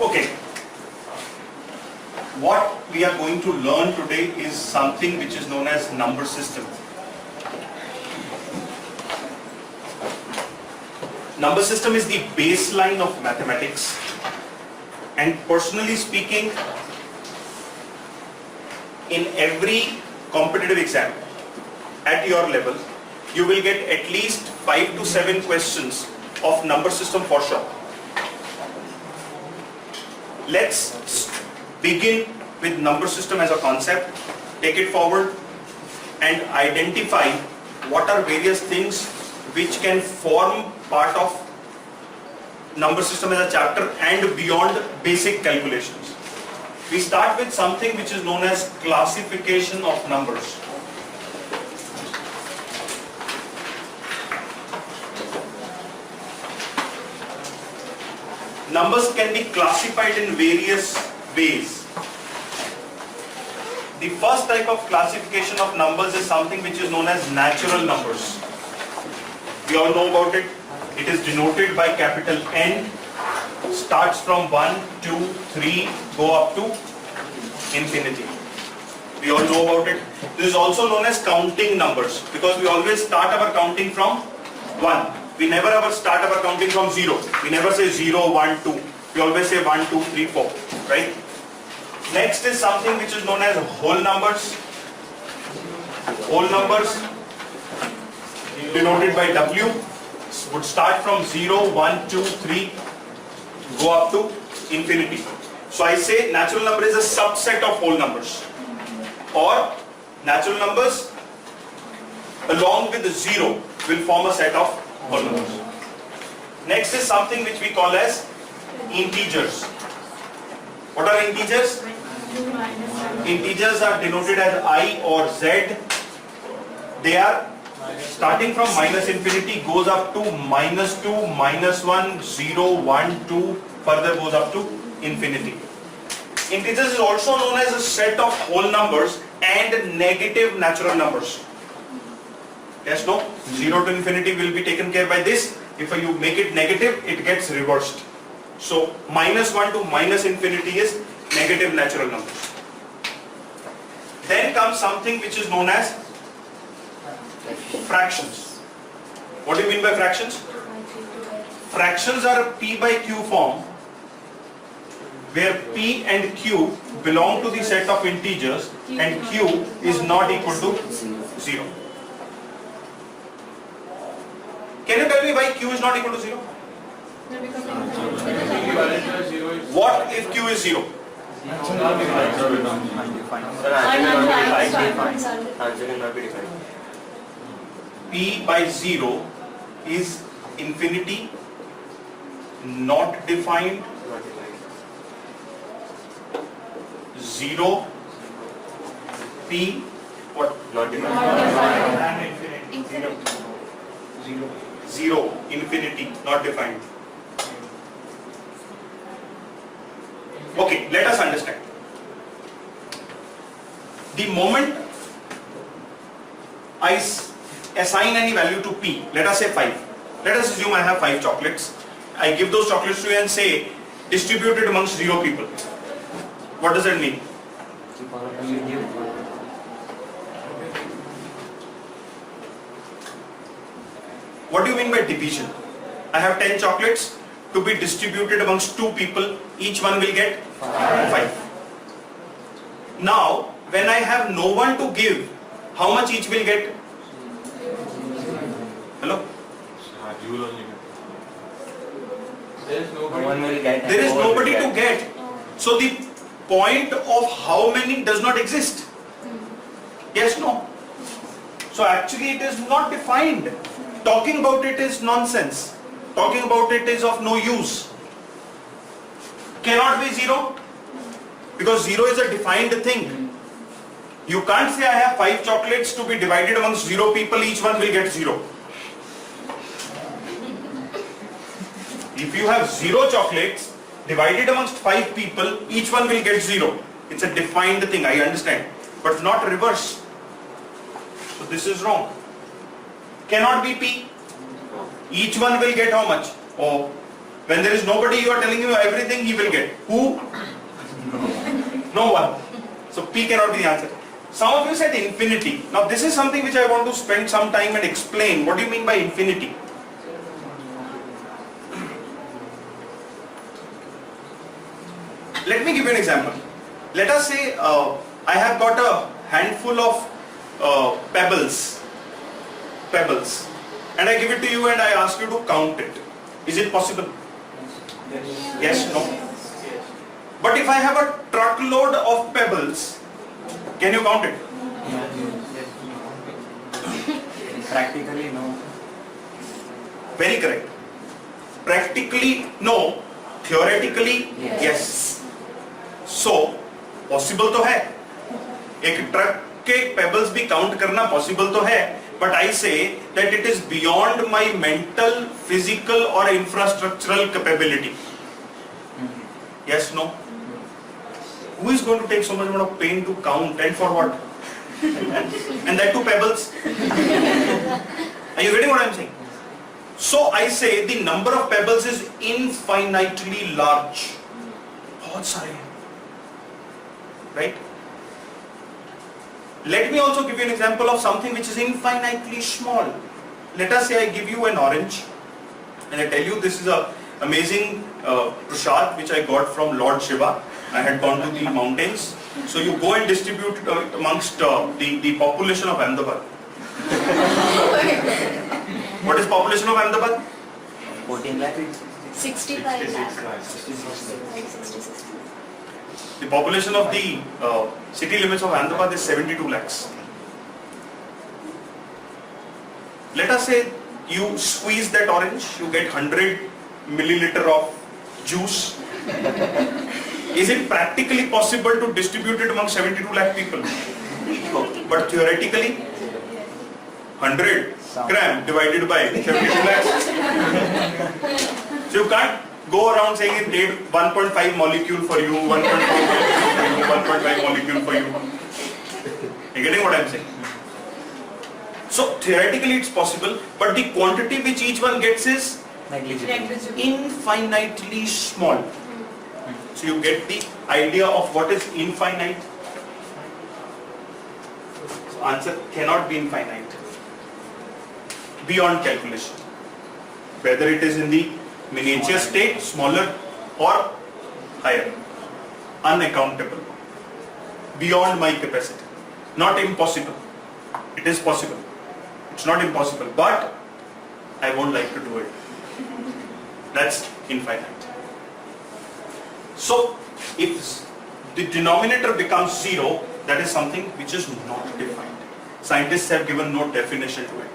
Okay. What we are going to learn today is something which is known as number system. Number system is the baseline of mathematics, and personally speaking, in every competitive exam at your level, you will get at least 5 to 7 questions of number system for sure. Let's begin with number system as a concept, take it forward and identify what are various things which can form part of number system as a chapter and beyond basic calculations. We start with something which is known as classification of numbers. Numbers can be classified in various ways. The first type of classification of numbers is something which is known as natural numbers. We all know about it. It is denoted by capital N, starts from 1, 2, 3, go up to infinity. We all know about it. This is also known as counting numbers because we always start our counting from 1. We never ever start our counting from 0. We never say 0, 1, 2. We always say 1, 2, 3, 4. Right? Next is something which is known as whole numbers. Whole numbers denoted by W would start from 0, 1, 2, 3, go up to infinity. So I say natural number is a subset of whole numbers, or natural numbers along with the 0 will form a set of whole numbers. Next is something which we call as integers. What are integers? Integers are denoted as I or Z. They are starting from minus infinity, goes up to minus 2, minus 1, 0, 1, 2, further goes up to infinity. Integers is also known as a set of whole numbers and negative natural numbers. Yes, no? 0 to infinity will be taken care by this. If you make it negative, it gets reversed. So minus 1 to minus infinity is negative natural numbers. Then comes something which is known as fractions. What do you mean by fractions? Fractions are a P by Q form where P and Q belong to the set of integers and Q is not equal to 0. Can you tell me why Q is not equal to 0? What if Q is 0? P by 0 is infinity, not defined, 0, P, what? Not defined. 0, infinity, not defined. Okay, let us understand. The moment I assign any value to P, let us say 5. Let us assume I have 5 chocolates. I give those chocolates to you and say, distribute it amongst 0 people. What does that mean? What do you mean by division? I have 10 chocolates to be distributed amongst 2 people. Each one will get 5. Now, when I have no one to give, how much each will get? Hello? There is nobody to get. So the point of how many does not exist. Yes, no? So actually it is not defined. Talking about it is nonsense. Talking about it is of no use. Cannot be 0 because 0 is a defined thing. You can't say I have 5 chocolates to be divided amongst 0 people, each one will get 0. If you have 0 chocolates divided amongst 5 people, each one will get 0. It's a defined thing, I understand, but not reverse. So this is wrong. Cannot be P. Each one will get how much? Oh, When there is nobody, you are telling him everything he will get. Who? No one. So P cannot be the answer. Some of you said infinity. Now this is something which I want to spend some time and explain. What do you mean by infinity? Let me give you an example. Let us say I have got a handful of pebbles, and I give it to you and I ask you to count it. Is it possible? Yes, no? But if I have a truckload of pebbles, can you count it? Practically, no. Very correct. Practically, no. Theoretically, yes. So, possible तो है. एक truck के pebbles भी count करना possible तो है. But I say that it is beyond my mental, physical or infrastructural capability. Yes, no? Who is going to take so much amount of pain to count, and for what? And that too pebbles. Are you getting what I am saying? So I say the number of pebbles is infinitely large. बहुत सारे हैं. Right? Let me also give you an example of something which is infinitely small. Let us say I give you an orange and I tell you this is a amazing prasad which I got from Lord Shiva. I had gone to the mountains. So you go and distribute it amongst the population of Ahmedabad. What is population of Ahmedabad? 14 lakh. 65 lakhs. 66. The population of the city limits of Ahmedabad is 72 lakhs. Let us say you squeeze that orange, you get 100 milliliter of juice. Is it practically possible to distribute it among 72 lakh people? But theoretically, 100 gram divided by 72 lakhs. So you can't go around saying it made 1.5 molecule for you, 1.4 molecule for you. You getting what I'm saying? So theoretically it's possible, but the quantity which each one gets is Negligible. infinitely small. So you get the idea of what is infinite. So answer cannot be infinite. Beyond calculation. Whether it is in the miniature state, smaller or higher. Unaccountable. Beyond my capacity. Not impossible. It is possible. It's not impossible, but I won't like to do it. That's infinite. So, if the denominator becomes zero, that is something which is not defined. Scientists have given no definition to it.